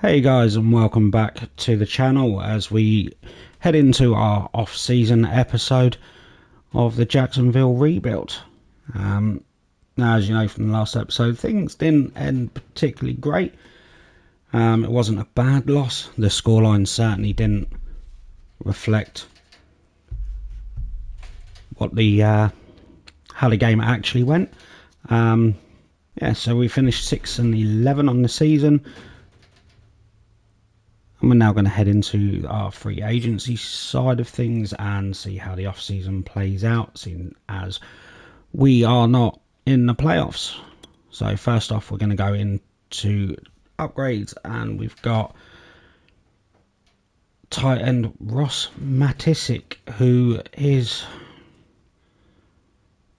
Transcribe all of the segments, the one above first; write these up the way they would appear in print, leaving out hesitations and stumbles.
Hey guys, and welcome back to the channel as we head into our off-season episode of the Jacksonville rebuild. Now, as you know from the last episode, things didn't end particularly great. It wasn't a bad loss. The scoreline certainly didn't reflect what how the game actually went. So we finished 6-11 on the season. And we're now going to head into our free agency side of things and see how the off-season plays out, seeing as we are not in the playoffs. So first off, we're going to go into upgrades, and we've got tight end Ross Matisic, who is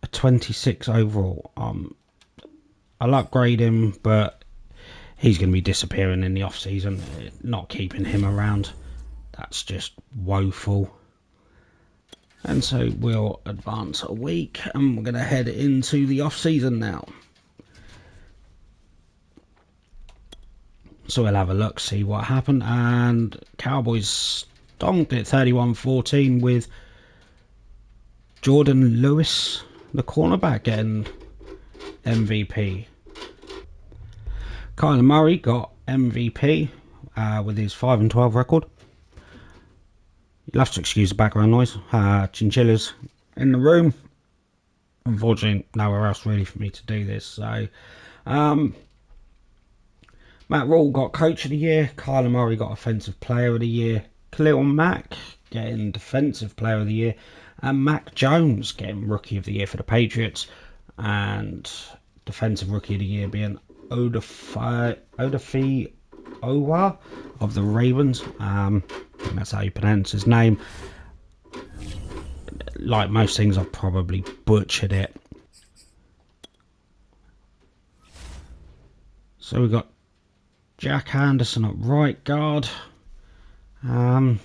a 26 overall. I'll upgrade him, but he's going to be disappearing in the off-season. Not keeping him around, that's just woeful. And so we'll advance a week, and we're going to head into the off-season now. So we'll have a look, see what happened. And Cowboys stomped it 31-14 with Jordan Lewis, the cornerback, getting MVP. Kyler Murray got MVP with his 5-12 record. You'll have to excuse the background noise. Chinchillas in the room. Unfortunately, nowhere else really for me to do this. So, Matt Rule got Coach of the Year. Kyler Murray got Offensive Player of the Year. Khalil Mack getting Defensive Player of the Year. And Mac Jones getting Rookie of the Year for the Patriots. And Defensive Rookie of the Year being Odafe Owa of the Ravens. I think that's how you pronounce his name. Like most things, I've probably butchered it. So we've got Jack Anderson at right guard. I mean,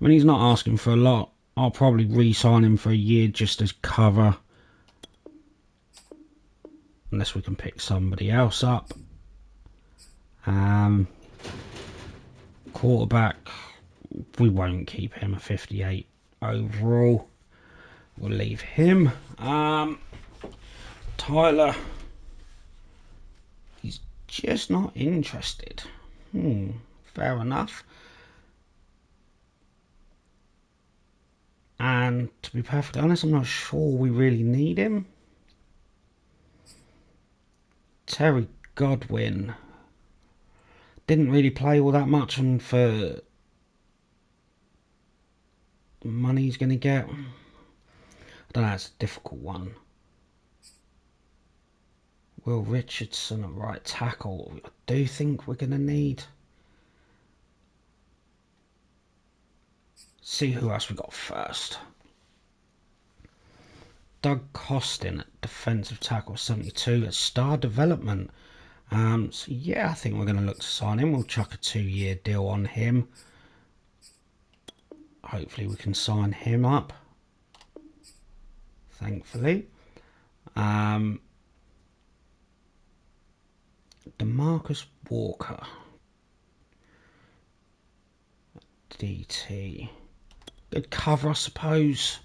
he's not asking for a lot. I'll probably re-sign him for a year just as cover. Unless we can pick somebody else up. Quarterback, we won't keep him, a 58 overall. We'll leave him. Tyler, he's just not interested. Fair enough. And to be perfectly honest, I'm not sure we really need him. Terry Godwin didn't really play all that much, and for the money he's going to get, I don't know, it's a difficult one. Will Richardson at right tackle, I do think we're going to need. See who else we got first. Doug Costin at defensive tackle, 72 at Star Development. So yeah, I think we're going to look to sign him. We'll chuck a 2-year deal on him. Hopefully we can sign him up. Thankfully. DeMarcus Walker. DT. Good cover, I suppose.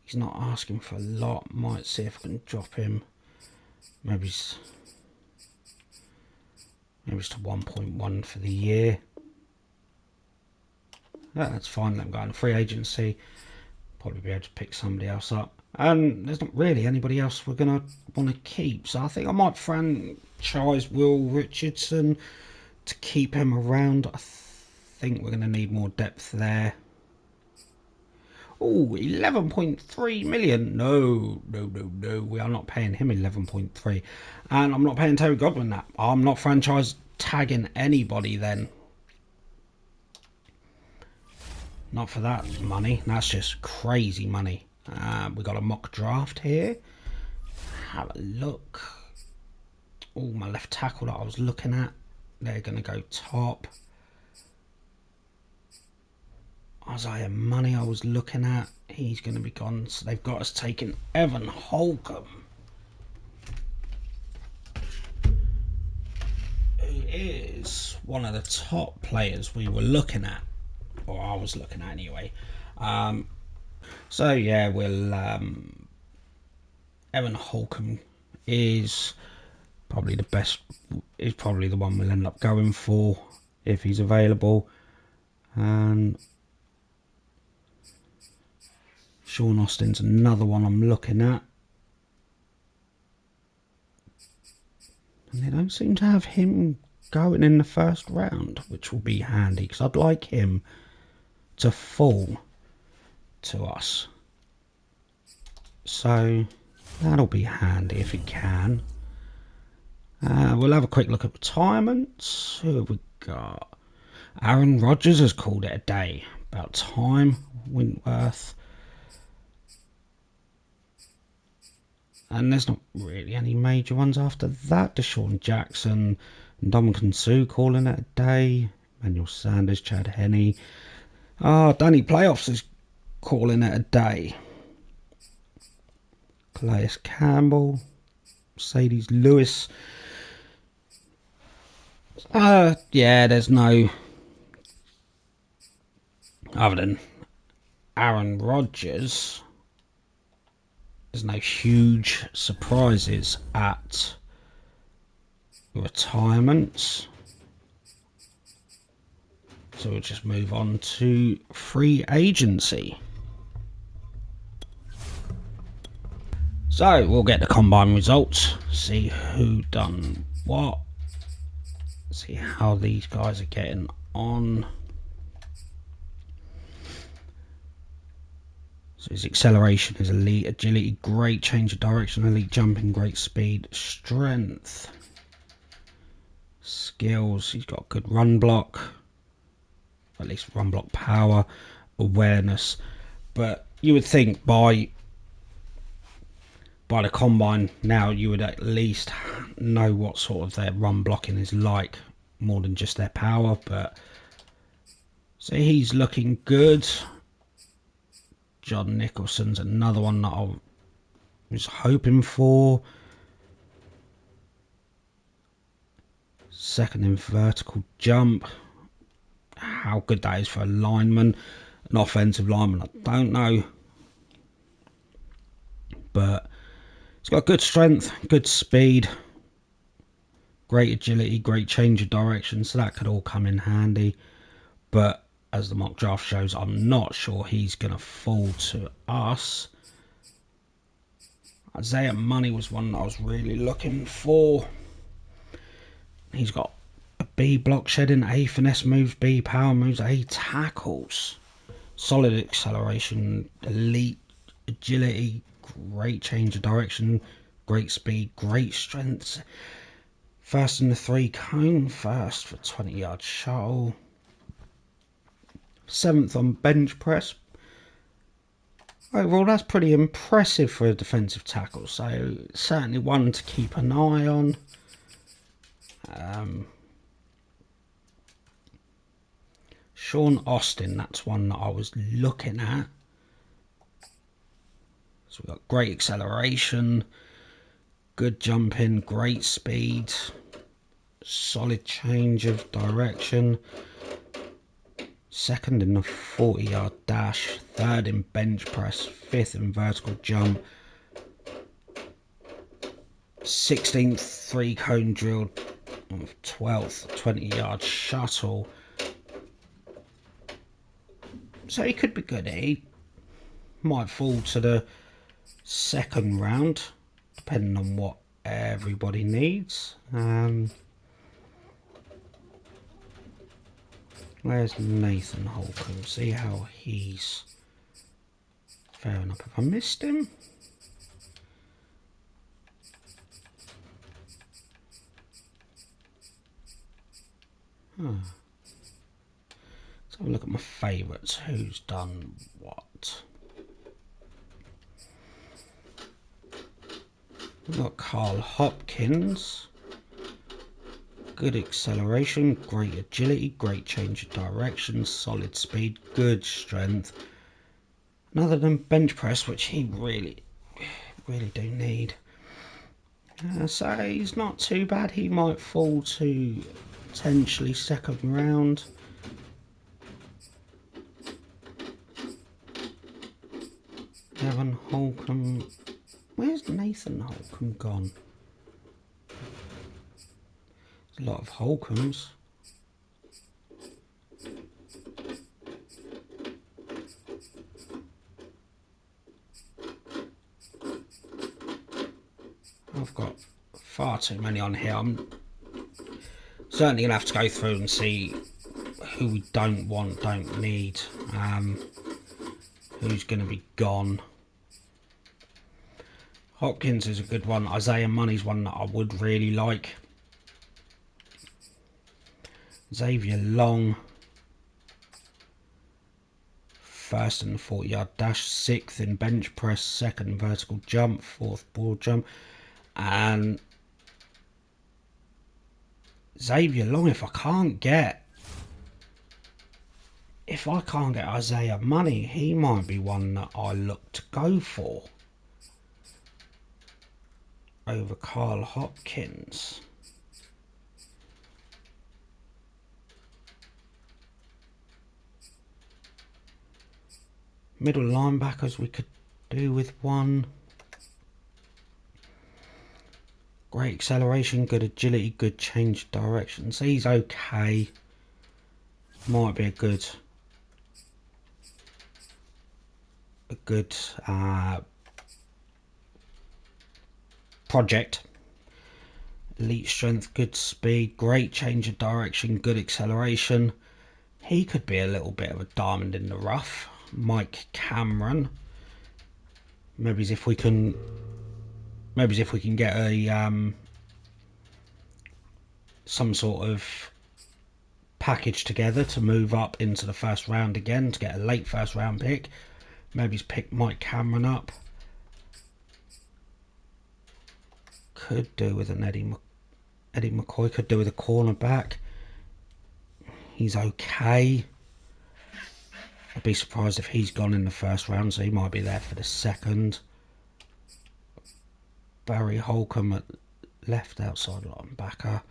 He's not asking for a lot. Might see if I can drop him. Maybe it's to 1.1 for the year. Yeah, that's fine. Let him go in free agency. Probably be able to pick somebody else up. And there's not really anybody else we're going to want to keep. So I think I might franchise Will Richardson to keep him around. I think we're going to need more depth there. Oh, 11.3 million. No. We are not paying him 11.3. And I'm not paying Terry Godwin that. I'm not franchise tagging anybody then. Not for that money. That's just crazy money. We got a mock draft here. Have a look. Oh, my left tackle that I was looking at. They're going to go top. Isaiah Money I was looking at, he's going to be gone. So they've got us taking Evan Holcomb. is one of the top players we were looking at, or I was looking at anyway. So yeah, we'll Evan Holcomb is probably the best. Is probably the one we'll end up going for if he's available. And Sean Austin's another one I'm looking at. And they don't seem to have him going in the first round, which will be handy because I'd like him to fall to us. So that'll be handy if he can. We'll have a quick look at retirements. Who have we got? Aaron Rodgers has called it a day. About time. Wentworth. And there's not really any major ones after that. Deshaun Jackson and Dominican Sue calling it a day. Emmanuel Sanders, Chad Henne. Danny Playoffs is calling it a day. Calais Campbell. Mercedes Lewis. Yeah, there's no... Other than Aaron Rodgers... There's no huge surprises at retirements. So we'll just move on to free agency. So we'll get the combine results, see who done what, see how these guys are getting on. So his acceleration is elite, agility, great change of direction, elite jumping, great speed, strength, skills, he's got good run block, at least run block power, awareness. But you would think by the combine now you would at least know what sort of their run blocking is like, more than just their power. But so he's looking good. John Nicholson's another one that I was hoping for. Second in vertical jump. How good that is for a lineman, an offensive lineman, I don't know. But he's got good strength, good speed, great agility, great change of direction, so that could all come in handy. But as the mock draft shows, I'm not sure he's going to fall to us. Isaiah Money was one that I was really looking for. He's got a B block shedding, A finesse moves, B power moves, A tackles, solid acceleration, elite agility, great change of direction, great speed, great strength. First in the 3 cone, first for 20-yard shuttle. 7th on bench press. Overall, that's pretty impressive for a defensive tackle. So certainly one to keep an eye on. Sean Austin, that's one that I was looking at. So we've got great acceleration, good jumping, great speed, solid change of direction. 2nd in the 40-yard dash, 3rd in bench press, 5th in vertical jump, 16th 3-cone drill, 12th 20-yard shuttle. So he could be good. He might fall to the 2nd round, depending on what everybody needs. Where's Nathan Holcomb? See how he's faring up. If I missed him? Let's have a look at my favourites. Who's done what? We've got Carl Hopkins. Good acceleration, great agility, great change of direction, solid speed, good strength. And other than bench press, which he really do need. So he's not too bad. He might fall to potentially second round. Evan Holcomb. Where's Nathan Holcomb gone? There's a lot of Holcombs. I've got far too many on here. I'm certainly going to have to go through and see who we don't want, don't need, who's going to be gone. Hopkins is a good one. Isaiah Money's one that I would really like. Xavier Long. First in the 40-yard dash, 6th in bench press, 2nd vertical jump, 4th broad jump. And Xavier Long, if I can't get Isaiah Money, he might be one that I look to go for over Carl Hopkins. Middle linebackers we could do with one. Great acceleration, good agility, good change of direction. So he's okay. Might be a good project. Elite strength, good speed, great change of direction, good acceleration. He could be a little bit of a diamond in the rough. Mike Cameron. Maybe if we can get a some sort of package together to move up into the first round again to get a late first round pick. Maybe pick Mike Cameron up. Could do with an Eddie McCoy. Could do with a cornerback. He's okay. I'd be surprised if he's gone in the first round, so he might be there for the second. Barry Holcomb at left outside linebacker.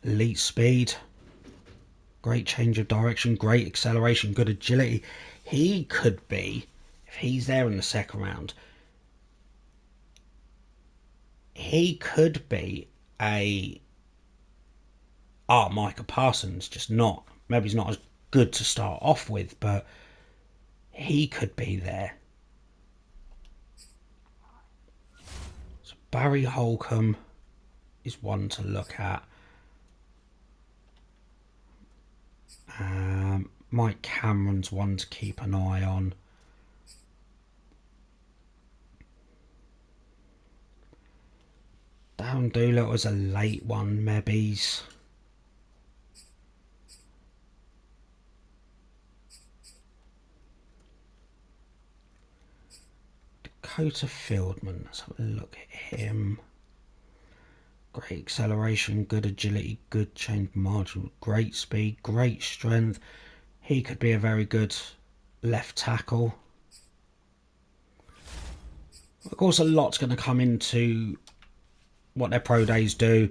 Elite speed. Great change of direction. Great acceleration. Good agility. He could be, if he's there in the second round, he could be a Micah Parsons, just not. Maybe he's not as good to start off with, but he could be there. So Barry Holcomb is one to look at. Mike Cameron's one to keep an eye on. Darren Doolittle was a late one, maybe's. Dakota Fieldman, let's have a look at him. Great acceleration, good agility, good change margin, great speed, great strength. He could be a very good left tackle. Of course, a lot's going to come into what their pro days do.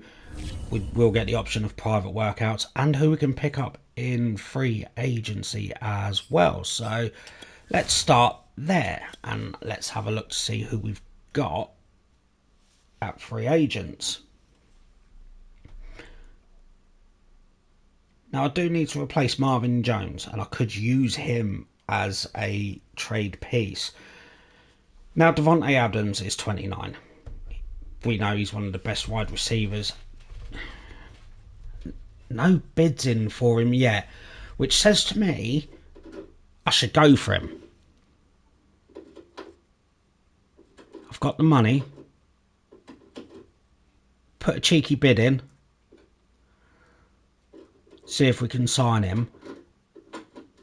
We'll get the option of private workouts and who we can pick up in free agency as well. So let's start there and let's have a look to see who we've got at free agents. Now I do need to replace Marvin Jones and I could use him as a trade piece. Now Devontae Adams is 29. We know he's one of the best wide receivers. No bids in for him yet, which says to me I should go for him. I've got the money. Put a cheeky bid in. See if we can sign him.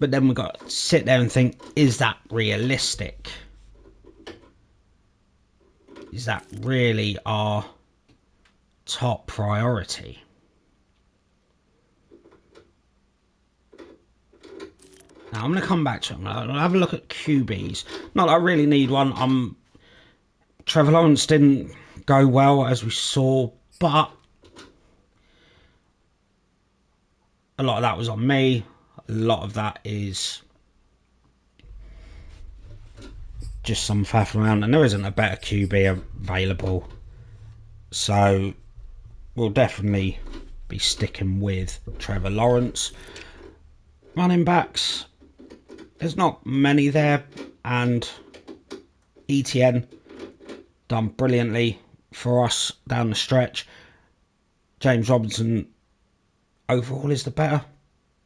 But then we've got to sit there and think, is that realistic? Is that really our top priority? Now I'm going to come back to him. I'll have a look at QBs. Not that I really need one. Trevor Lawrence didn't go well, as we saw, but a lot of that was on me. A lot of that is just some faff around, and there isn't a better QB available. So we'll definitely be sticking with Trevor Lawrence. Running backs, there's not many there, and ETN done brilliantly for us down the stretch. James Robinson overall is the better,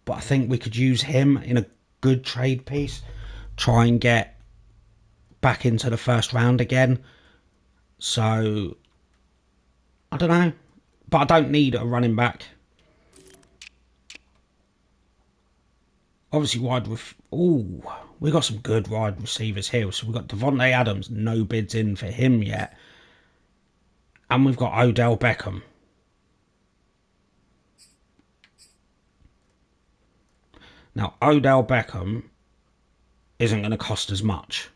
but I think we could use him in a good trade piece. Try and get back into the first round again. So I don't know, but I don't need a running back. Obviously, we got some good wide receivers here. So we've got Devontae Adams, no bids in for him yet, and we've got Odell Beckham. Now, Odell Beckham isn't going to cost as much.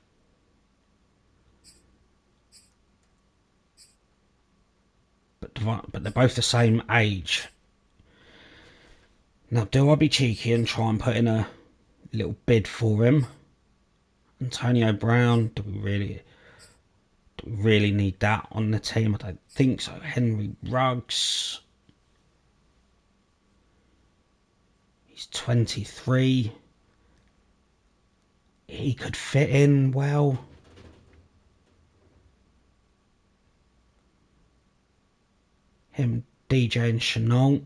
But they're both the same age. Now, do I be cheeky and try and put in a little bid for him? Antonio Brown, do we really need that on the team? I don't think so. Henry Ruggs, he's 23. He could fit in well. Him, DJ and Chenault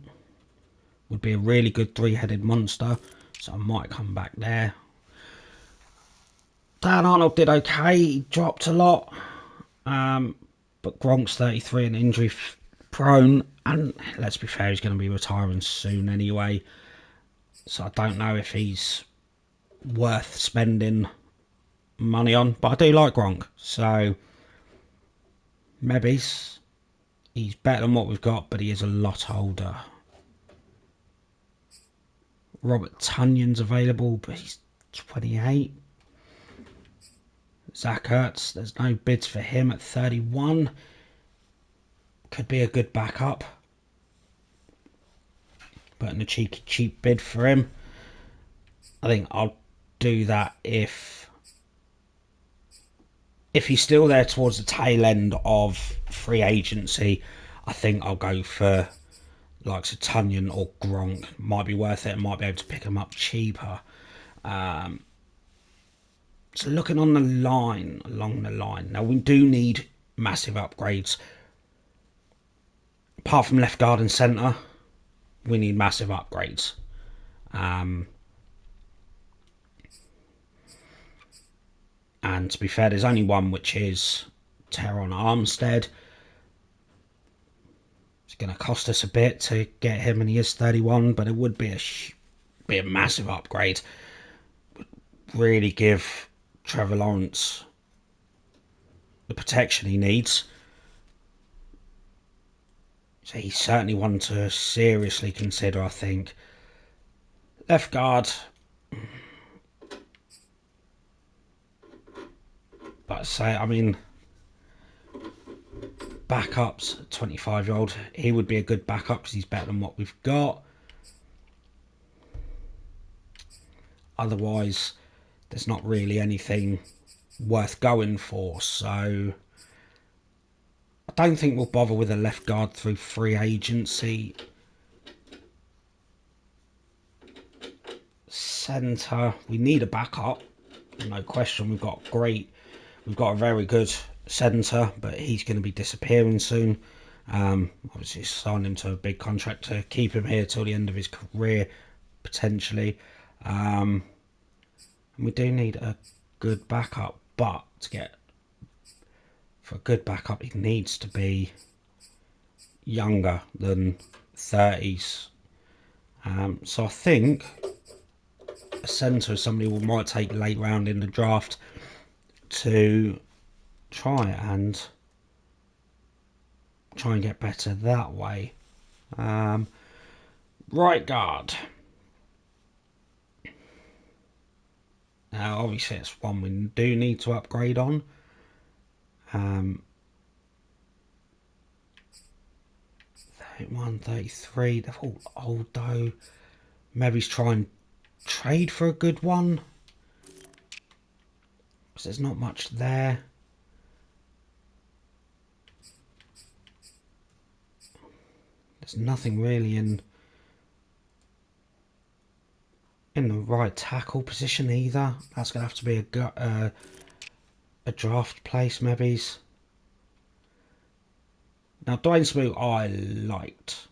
would be a really good three-headed monster, so I might come back there. Dan Arnold did okay. He dropped a lot, but Gronk's 33 and injury prone, and let's be fair, he's going to be retiring soon anyway, so I don't know if he's worth spending money on, but I do like Gronk, so maybe he's better than what we've got, but he is a lot older. Robert Tunyon's available, but he's 28. Zach Ertz, there's no bids for him at 31. Could be a good backup. Putting a cheeky cheap bid for him. I think I'll do that if he's still there towards the tail end of free agency. I think I'll go for likes of Tunyon or Gronk. Might be worth it. Might be able to pick him up cheaper. So looking on the line, along the line. Now we do need massive upgrades. Apart from left guard and centre, we need massive upgrades. And to be fair, there's only one, which is Teron Armstead. It's going to cost us a bit to get him, and he is 31, but it would be a massive upgrade. Would really give Trevor Lawrence the protection he needs. So he's certainly one to seriously consider, I think. Left guard. But say, I mean, backups, 25-year-old, he would be a good backup because he's better than what we've got. Otherwise, there's not really anything worth going for. So I don't think we'll bother with a left guard through free agency. Centre, we need a backup, no question. We've got a very good centre, but he's going to be disappearing soon. Obviously signed him to a big contract to keep him here till the end of his career, potentially. And we do need a good backup, but for a good backup, he needs to be younger than 30s. So I think a centre is somebody we might take late round in the draft to try and get better that way. Right guard. Now, obviously, it's one we do need to upgrade on. 31, 33. They're all old though. Maybe he's trying to trade for a good one. Because there's not much there. There's nothing really in the right tackle position either. That's going to have to be a draft place, maybe. Now, Dwayne Smoot I liked.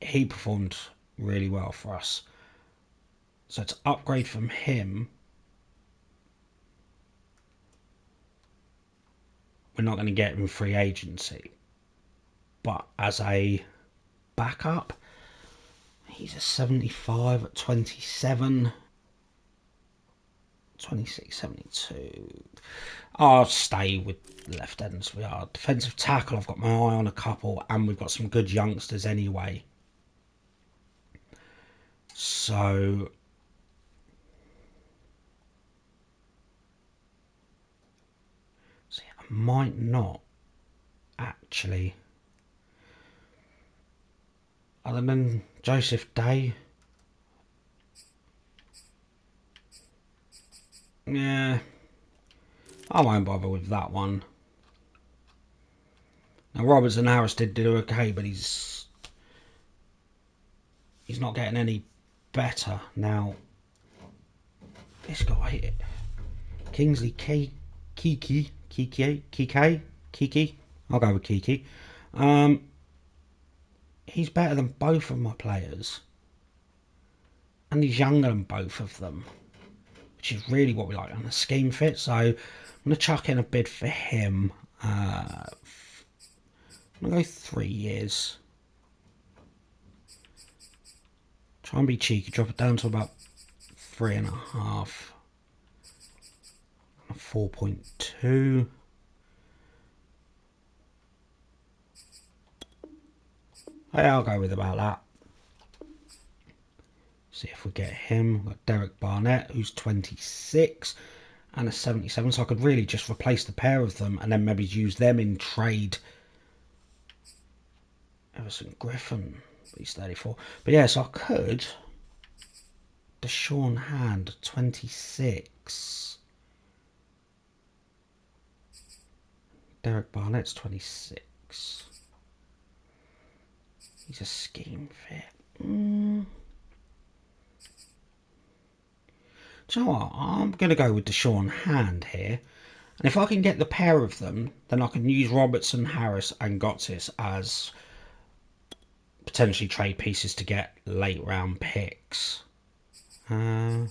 He performed really well for us. So to upgrade from him, we're not going to get him free agency. But as a backup, he's a 75 at 27. 26, 72. I'll stay with left ends. We are defensive tackle. I've got my eye on a couple, and we've got some good youngsters anyway. So I might not actually, other than Joseph Day. Yeah, I won't bother with that one. Now Robertson Harris did do okay, but he's not getting any better now. This guy, Kingsley Kiki. I'll go with Kiki. He's better than both of my players, and he's younger than both of them, which is really what we like on the scheme fit. So I'm going to chuck in a bid for him. I'm going to go 3 years. Try and be cheeky, drop it down to about 3.5. 4.2. Yeah, I'll go with about that. See if we get him. We've got Derek Barnett, who's 26, and a 77. So I could really just replace the pair of them and then maybe use them in trade. Everson Griffin, he's 34. But yeah, so I could. Deshaun Hand, 26. Derek Barnett's 26. He's a scheme fit. Do you know what? I'm going to go with Deshaun Hand here. And if I can get the pair of them, then I can use Robertson, Harris and Gotsis as potentially trade pieces to get late round picks. See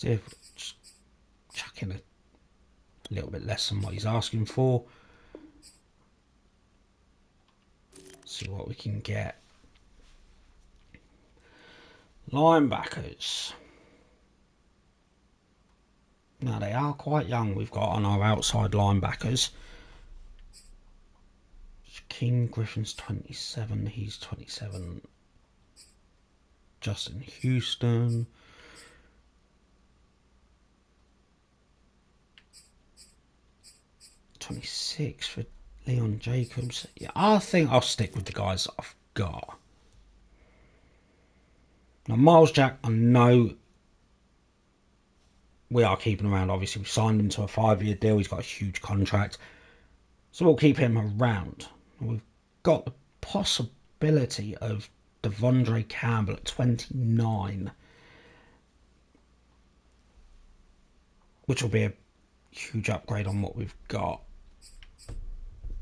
if just chuck in a little bit less than what he's asking for. See what we can get. Linebackers. Now they are quite young. We've got on our outside linebackers. King Griffin's 27. He's 27. Justin Houston. $26 for Leon Jacobs. Yeah, I think I'll stick with the guys that I've got. Now Miles Jack, I know we are keeping around. Obviously, we signed him to a 5-year deal. He's got a huge contract, so we'll keep him around. We've got the possibility of Devondre Campbell at 29, which will be a huge upgrade on what we've got.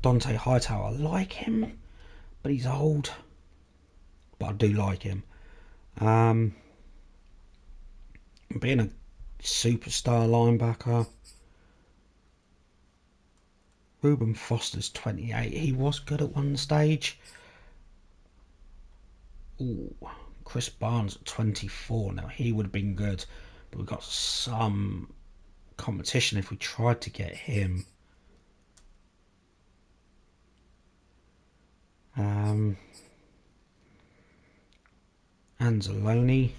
Dante Hightower, I like him, but he's old. But I do like him. Being a superstar linebacker. Reuben Foster's 28. He was good at one stage. Ooh, Chris Barnes at 24. Now he would have been good, but we've got some competition if we tried to get him. Anzalone.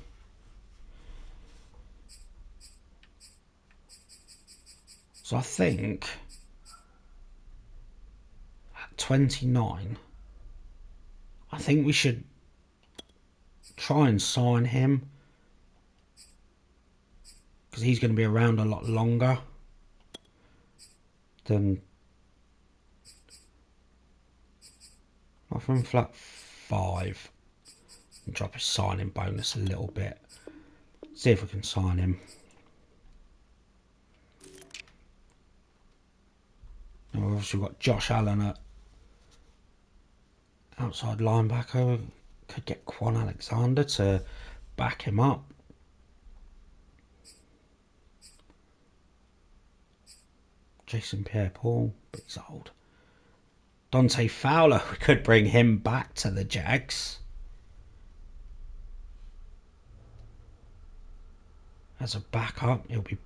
So I think at 29 I think we should try and sign him, because he's going to be around a lot longer than offering flat 5 and drop his signing bonus a little bit. See if we can sign him. Now we've obviously got Josh Allen at outside linebacker. Could get Quan Alexander to back him up. Jason Pierre-Paul, but he's old. Dante Fowler, we could bring him back to the Jags as a backup. He'll be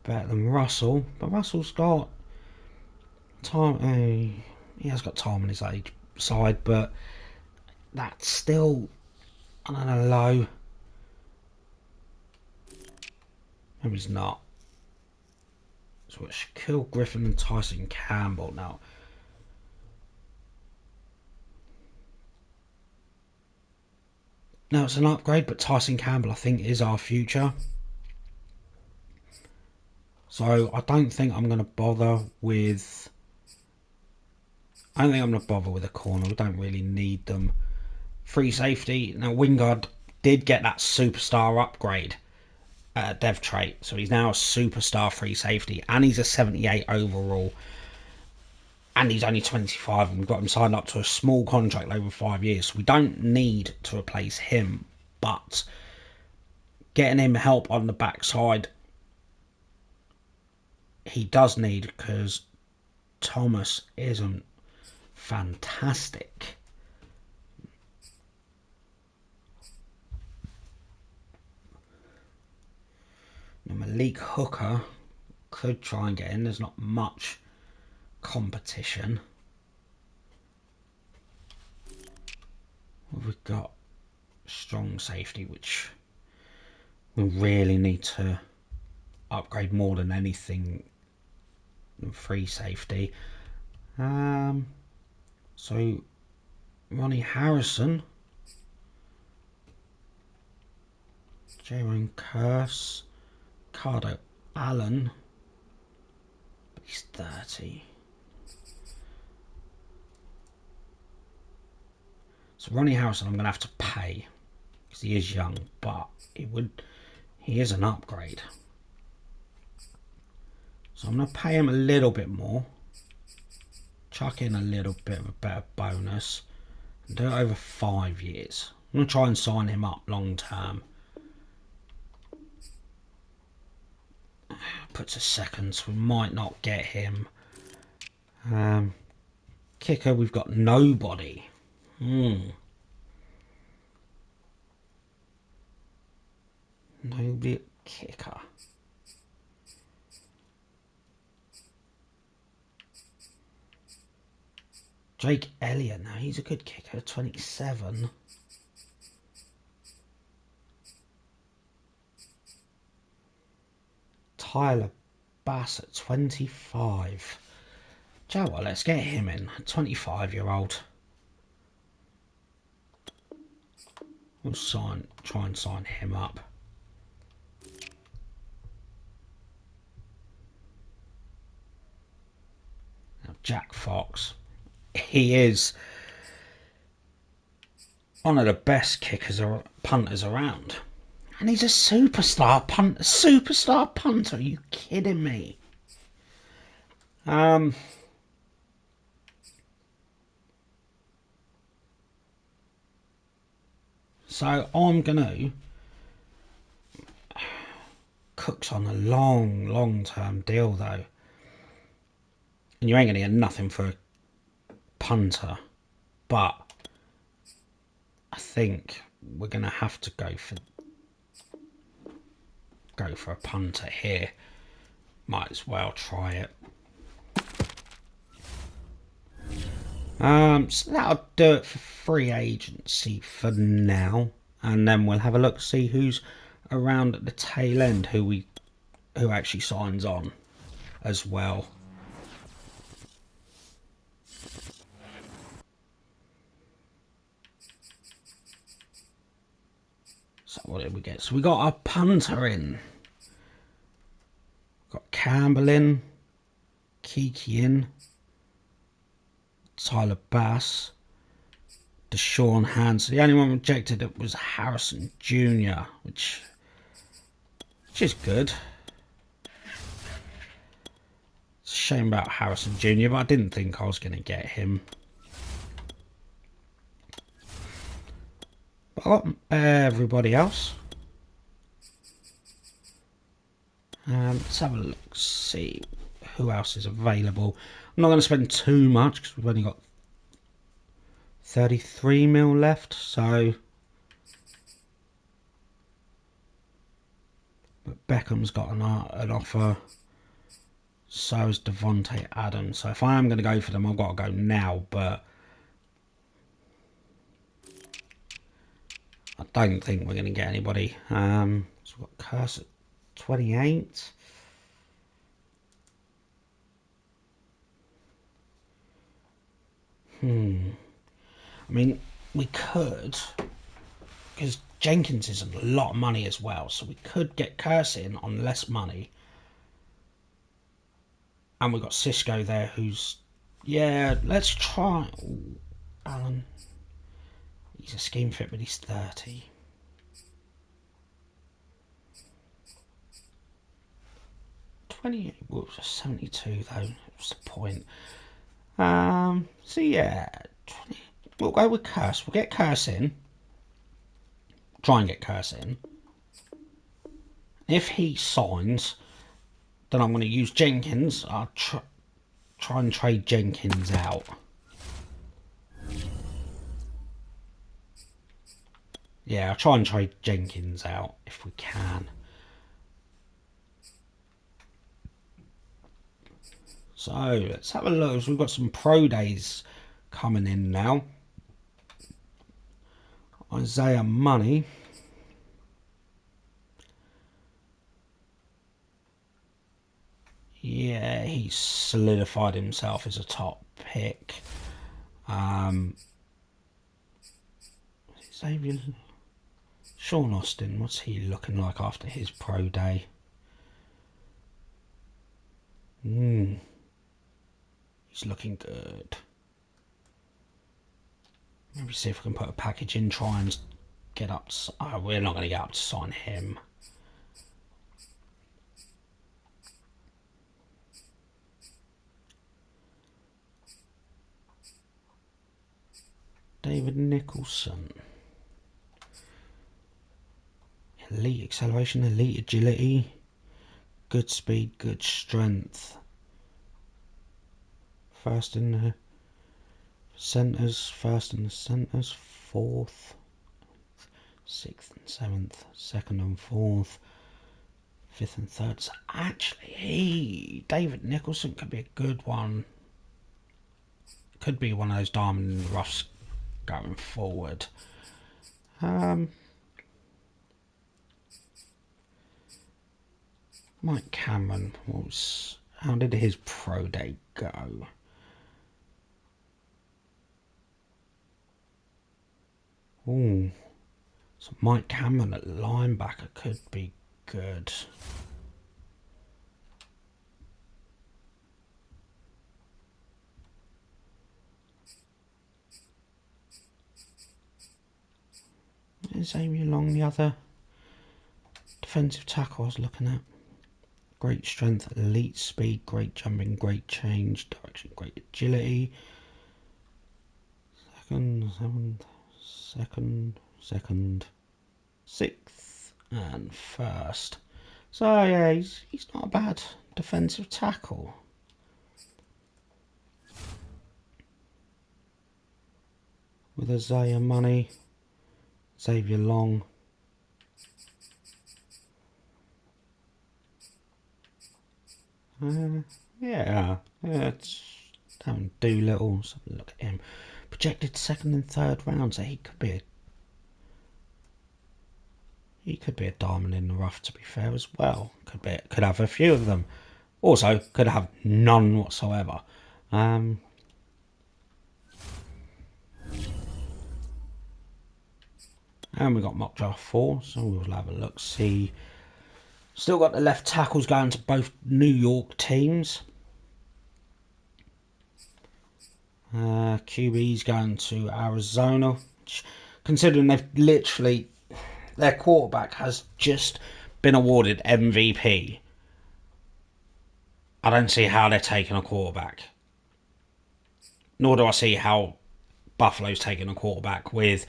better than Russell, but Russell's got time. He has got time on his age side, but that's still, I don't know, low. Maybe he's not. So it's Shaquille Griffin and Tyson Campbell now. Now it's an upgrade, but Tyson Campbell I think is our future. So I don't think I'm going to bother with... I don't think I'm going to bother with a corner. We don't really need them. Free safety. Now Wingard did get that superstar upgrade dev trait, so he's now a superstar free safety, and he's a 78 overall, and he's only 25, and we've got him signed up to a small contract over 5 years, so we don't need to replace him, but getting him help on the backside he does need, because Thomas isn't fantastic. Malik Hooker could try and get in. There's not much competition. We've got strong safety, which we really need to upgrade more than anything than free safety. So Ronnie Harrison, Jaron Curse, Ricardo Allen, but he's 30. So Ronnie Harrison I'm going to have to pay, because he is young, but he is an upgrade. So I'm going to pay him a little bit more, chuck in a little bit of a better bonus, and do it over 5 years. I'm going to try and sign him up long term. Puts a second, so we might not get him. Kicker, we've got nobody. Nobody at kicker. Jake Elliott, now he's a good kicker, 27. Tyler Bass at 25. Joe, well, let's get him in. 25-year-old. We'll try and sign him up. Now, Jack Fox. He is one of the best kickers or punters around. And he's a superstar punter. Are you kidding me? So I'm gonna Cook's on a long-term deal though, and you ain't gonna get nothing for a punter, but I think we're gonna have to go for a punter here. Might as well try it. So that'll do it for free agency for now, and then we'll have a look, see who's around at the tail end, who actually signs on as well. So what did we get? So we got a punter in. Got Campbell in. Kiki in. Tyler Bass. Deshaun Hanson. The only one rejected it was Harrison Jr., which is good. It's a shame about Harrison Jr., but I didn't think I was going to get him. But I got everybody else. Let's have a look, see who else is available. I'm not going to spend too much because we've only got 33 mil left, so. But Beckham's got an offer. So has Devontae Adams. So if I am going to go for them, I've got to go now. But I don't think we're going to get anybody. So we've got Curse at 28. I mean, we could, because Jenkins is a lot of money as well, so we could get Curse in on less money. And we've got Cisco there who's, yeah, let's try. Ooh, Alan, he's a scheme fit, but he's 30. Well, 72 though, what's the point? So yeah, 20, we'll go with Curse. We'll get Curse in. Try and get Curse in. If he signs, then I'm going to use Jenkins. I'll try and trade Jenkins out. Yeah, I'll try and trade Jenkins out if we can. So let's have a look. We've got some pro days coming in now. Isaiah Money. Yeah, he's solidified himself as a top pick. Xavier Sean Austin, what's he looking like after his pro day? He's looking good. Maybe see if we can put a package in, try and get up to... Oh, we're not going to get up to sign him. David Nicholson. Elite acceleration, elite agility, good speed, good strength. First in the centres, fourth, sixth and seventh, second and fourth, fifth and third. So actually, David Nicholson could be a good one. Could be one of those diamond in the roughs going forward. Mike Cameron, how did his pro day go? Ooh, so Mike Cameron at linebacker could be good. Is Amy Long the other defensive tackle I was looking at? Great strength, elite speed, great jumping, great change, direction, great agility. Second, sixth, and first. So yeah, he's not a bad defensive tackle. With Isaiah Money, Xavier Long. Yeah, it's Doolittle. So look at him. Projected second and third round, so he could be a diamond in the rough. To be fair, as well, could have a few of them. Also, could have none whatsoever. And we got mock draft 4, so we'll have a look, see. Still got the left tackles going to both New York teams. QB's going to Arizona. Considering they've literally, their quarterback has just been awarded MVP. I don't see how they're taking a quarterback. Nor do I see how Buffalo's taking a quarterback with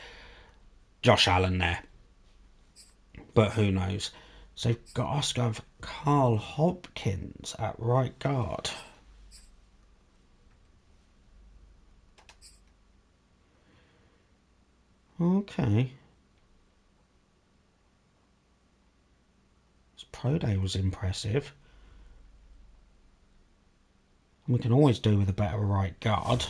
Josh Allen there. But who knows. So they've got us going for Carl Hopkins at right guard. Okay. His pro day was impressive. We can always do with a better right guard.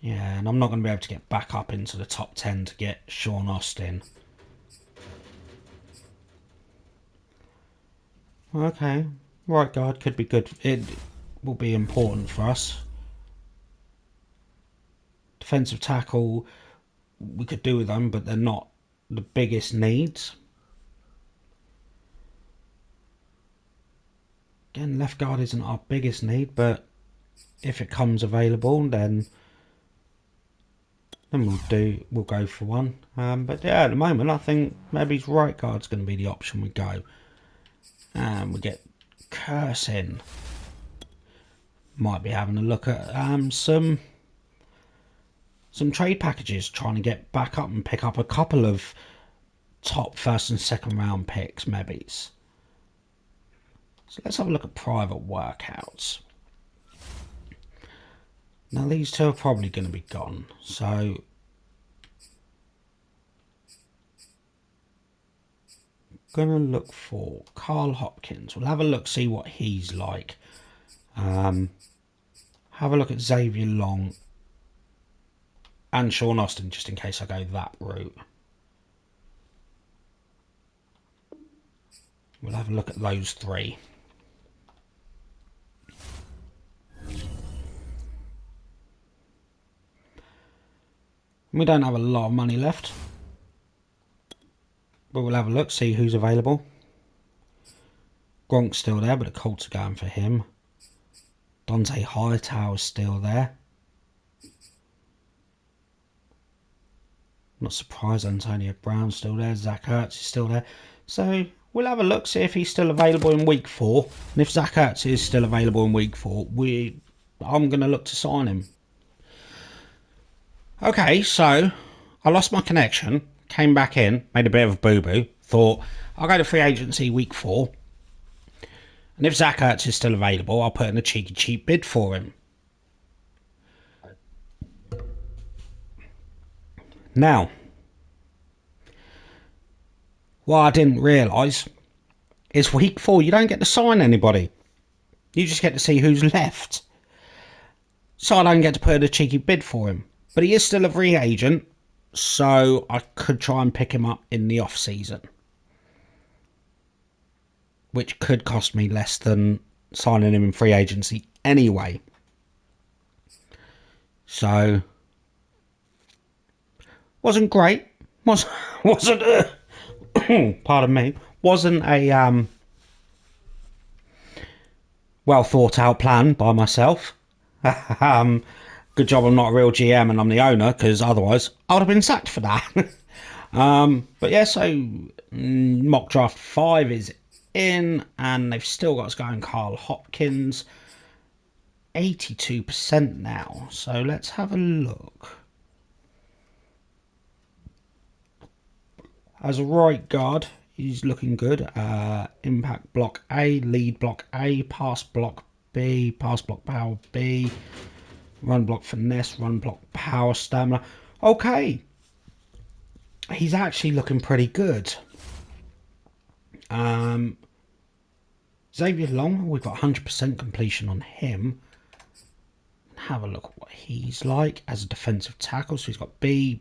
Yeah, and I'm not going to be able to get back up into the top 10 to get Sean Austin. Okay, right guard could be good. It will be important for us. Defensive tackle, we could do with them, but they're not the biggest needs. Again, left guard isn't our biggest need, but if it comes available, then we'll go for one. But yeah, at the moment, I think maybe right guard's going to be the option we go. And we get Curse in. Might be having a look at some trade packages, trying to get back up and pick up a couple of top first and second round picks, maybe. So let's have a look at private workouts. Now these two are probably going to be gone, so gonna look for Carl Hopkins. We'll have a look, see what he's like. Have a look at Xavier Long and Sean Austin, just in case I go that route. We'll have a look at those three. We don't have a lot of money left, but we'll have a look, see who's available. Gronk's still there, but the Colts are going for him. Dante Hightower's still there. Not surprised Antonio Brown's still there. Zach Ertz is still there. So we'll have a look, see if he's still available in week 4. And if Zach Ertz is still available in week 4, I'm going to look to sign him. Okay, so I lost my connection, came back in, made a bit of a boo-boo, thought I'll go to free agency week 4. And if Zach Ertz is still available, I'll put in a cheeky cheap bid for him. Now, what I didn't realise is week 4 you don't get to sign anybody. You just get to see who's left. So I don't get to put in a cheeky bid for him. But he is still a free agent, so I could try and pick him up in the off-season. Which could cost me less than signing him in free agency anyway. So, wasn't great. Wasn't pardon me. Wasn't a well thought out plan by myself. Good job I'm not a real GM and I'm the owner, because otherwise I would have been sacked for that. But yeah, so mock draft 5 is in, and they've still got us going Carl Hopkins. 82% now. So let's have a look. As a right guard, he's looking good. Impact block A, lead block A, pass block B, pass block power B, run block finesse, run block power stamina. Okay. He's actually looking pretty good. Xavier Long, we've got 100% completion on him. Have a look at what he's like as a defensive tackle. So he's got B,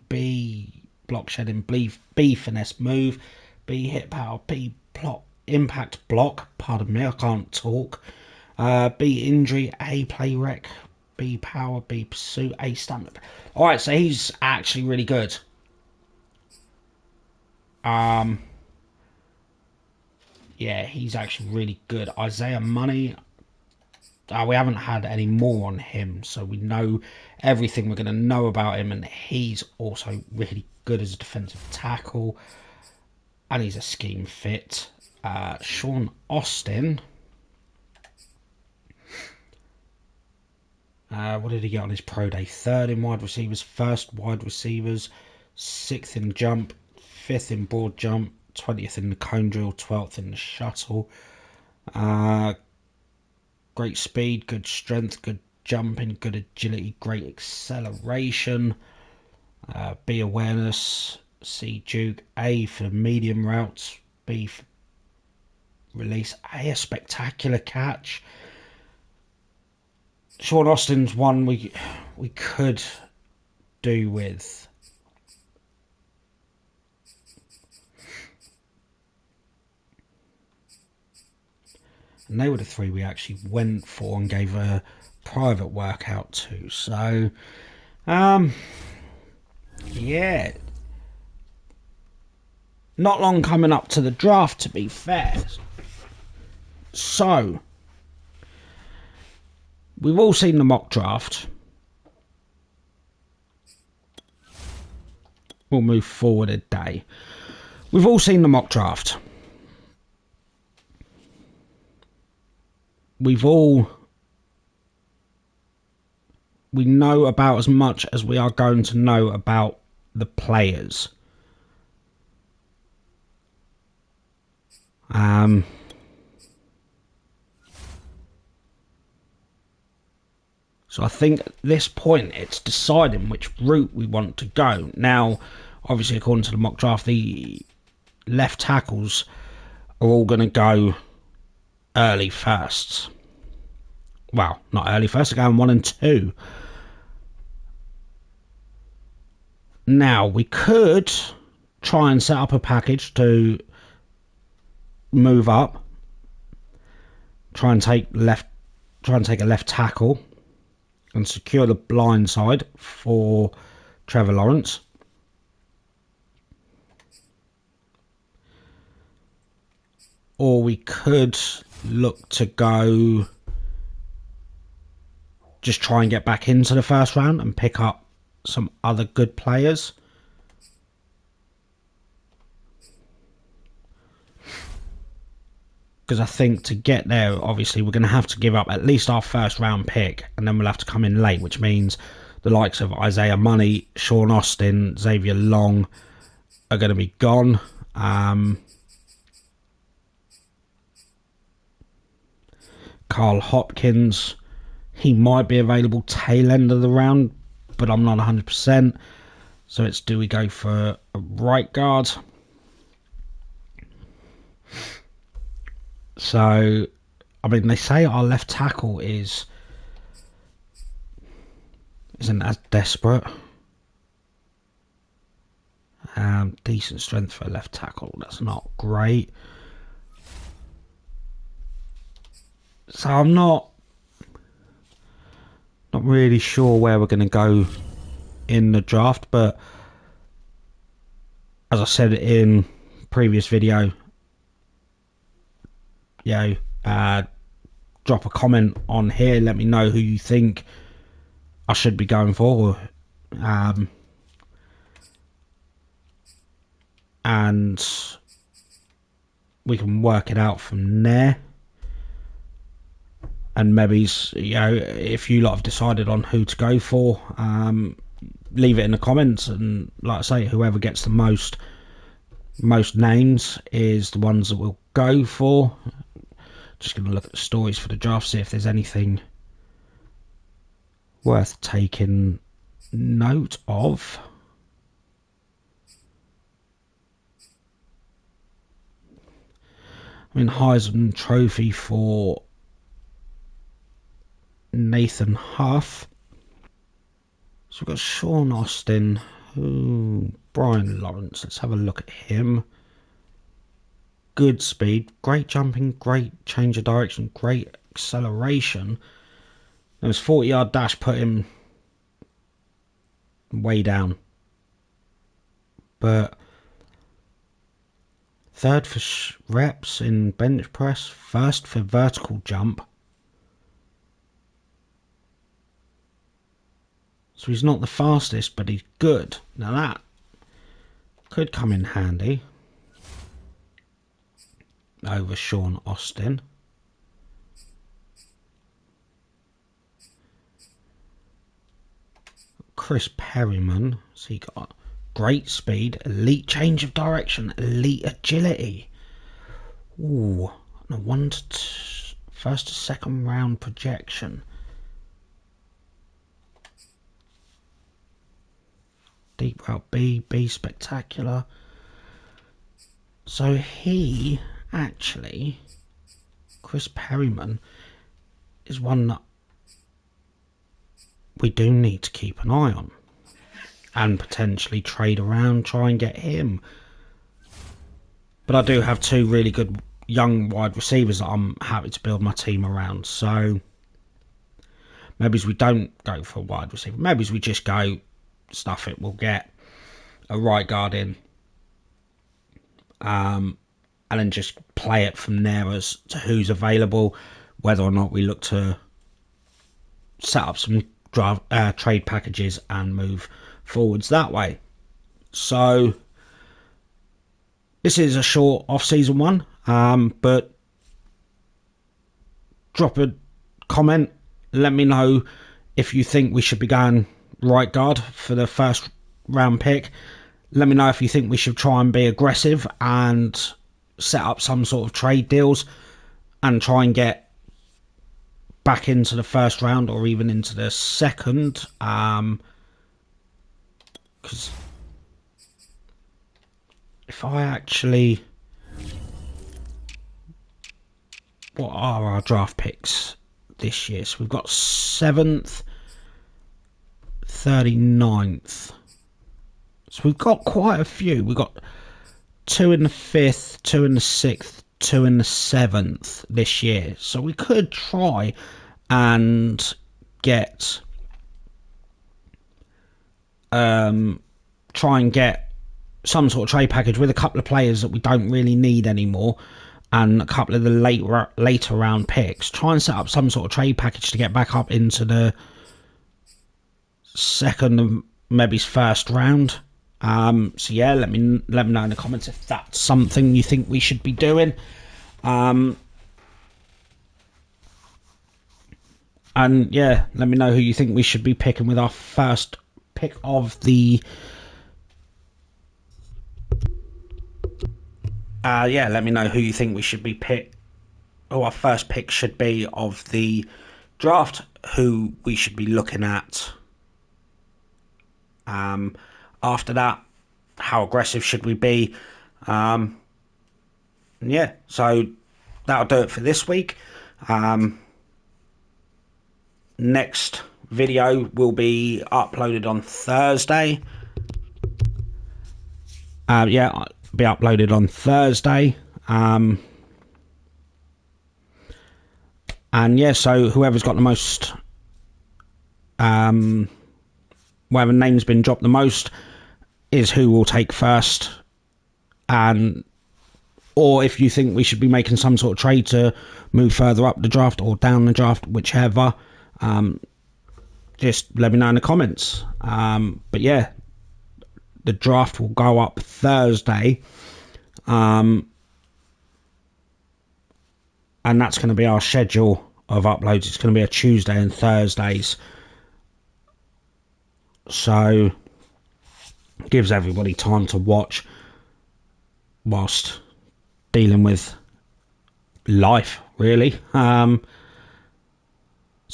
block shedding, B finesse move, B hit power, B plot impact block. Pardon me, I can't talk. B injury, A play rec, B power, B pursuit, A stamina. Alright, so he's actually really good. Yeah, he's actually really good. Isaiah Money. We haven't had any more on him, so we know everything we're going to know about him, and he's also really good as a defensive tackle, and he's a scheme fit. Sean Austin. What did he get on his pro day? 3rd in wide receivers, 1st wide receivers, 6th in jump, 5th in broad jump, 20th in the cone drill, 12th in the shuttle. Great speed, good strength, good jumping, good agility, great acceleration. B awareness, C juke, A for medium routes, B for release, A a spectacular catch. Sean Austin's one we could do with. And they were the 3 we actually went for and gave a private workout to. So, yeah. Not long coming up to the draft, to be fair. So, we've all seen the mock draft. We'll move forward a day. We've all seen the mock draft. We know about as much as we are going to know about the players. So I think at this point it's deciding which route we want to go. Now, obviously, according to the mock draft, the left tackles are all going to go early first. Well, not early first, they're going 1 and 2. Now, we could try and set up a package to move up, try and take a left tackle and secure the blind side for Trevor Lawrence. Or we could look to go just try and get back into the first round and pick up some other good players. Because I think to get there, obviously, we're going to have to give up at least our first round pick, and then we'll have to come in late, which means the likes of Isaiah Money, Sean Austin, Xavier Long are going to be gone. Carl Hopkins, he might be available tail end of the round, but I'm not 100%. So it's, do we go for a right guard? So, I mean, they say our left tackle isn't as desperate. Decent strength for a left tackle. That's not great. So I'm not really sure where we're going to go in the draft, but as I said in previous video, drop a comment on here, let me know who you think I should be going for, and we can work it out from there. And maybe, if you lot have decided on who to go for, leave it in the comments, and like I say, whoever gets the most names is the ones that we'll go for. Just going to look at the stories for the draft, see if there's anything worth taking note of. I mean, Heisman Trophy for Nathan Huff. So we've got Sean Austin, Brian Lawrence. Let's have a look at him. Good speed, great jumping, great change of direction, great acceleration. There was 40-yard dash put him way down. But third for reps in bench press, first for vertical jump. So he's not the fastest, but he's good. Now that could come in handy over Sean Austin. Chris Perryman, so he got great speed, elite change of direction, elite agility. Ooh, and first to second round projection. Deep route B spectacular. So he actually, Chris Perryman, is one that we do need to keep an eye on and potentially trade around, try and get him. But I do have two really good young wide receivers that I'm happy to build my team around. So maybe we don't go for a wide receiver. Maybe we just go stuff it. We'll get a right guard in, and then just play it from there as to who's available, whether or not we look to set up some trade packages and move forwards that way. So this is a short off-season one, but drop a comment, let me know if you think we should be going right guard for the first round pick. Let me know if you think we should try and be aggressive and set up some sort of trade deals and try and get back into the first round or even into the second, because if I actually, what are our draft picks this year? So we've got 7th, 39th, so we've got quite a few. We've got 2 in the 5th, 2 in the 6th, 2 in the 7th this year. So we could try and get some sort of trade package with a couple of players that we don't really need anymore and a couple of the later round picks. Try and set up some sort of trade package to get back up into the second and maybe first round. So yeah, let me know in the comments if that's something you think we should be doing. And yeah, let me know who you think we should be picking with our first pick of the let me know who you think we should be who our first pick should be of the draft, who we should be looking at. After that, how aggressive should we be? Yeah, so that'll do it for this week. Next video will be uploaded on Thursday. It'll be uploaded on Thursday. And yeah, so whoever's got the most, whatever name's been dropped the most is who will take first. And or if you think we should be making some sort of trade to move further up the draft or down the draft, whichever, just let me know in the comments. But yeah, the draft will go up Thursday, and that's going to be our schedule of uploads. It's going to be a Tuesday and Thursdays, so gives everybody time to watch whilst dealing with life, really. So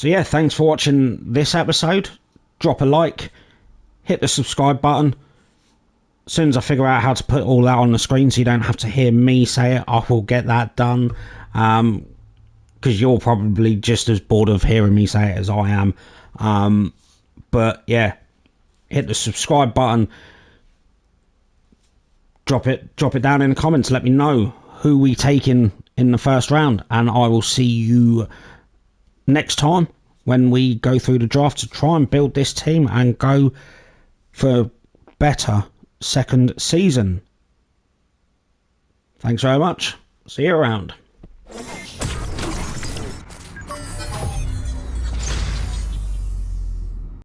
yeah, thanks for watching this episode. Drop a like, hit the subscribe button. As soon as I figure out how to put all that on the screen so you don't have to hear me say it, I will get that done, because you're probably just as bored of hearing me say it as I am. But yeah, hit the subscribe button. Drop it down in the comments. Let me know who we take in the first round, and I will see you next time when we go through the draft to try and build this team and go for a better second season. Thanks very much. See you around.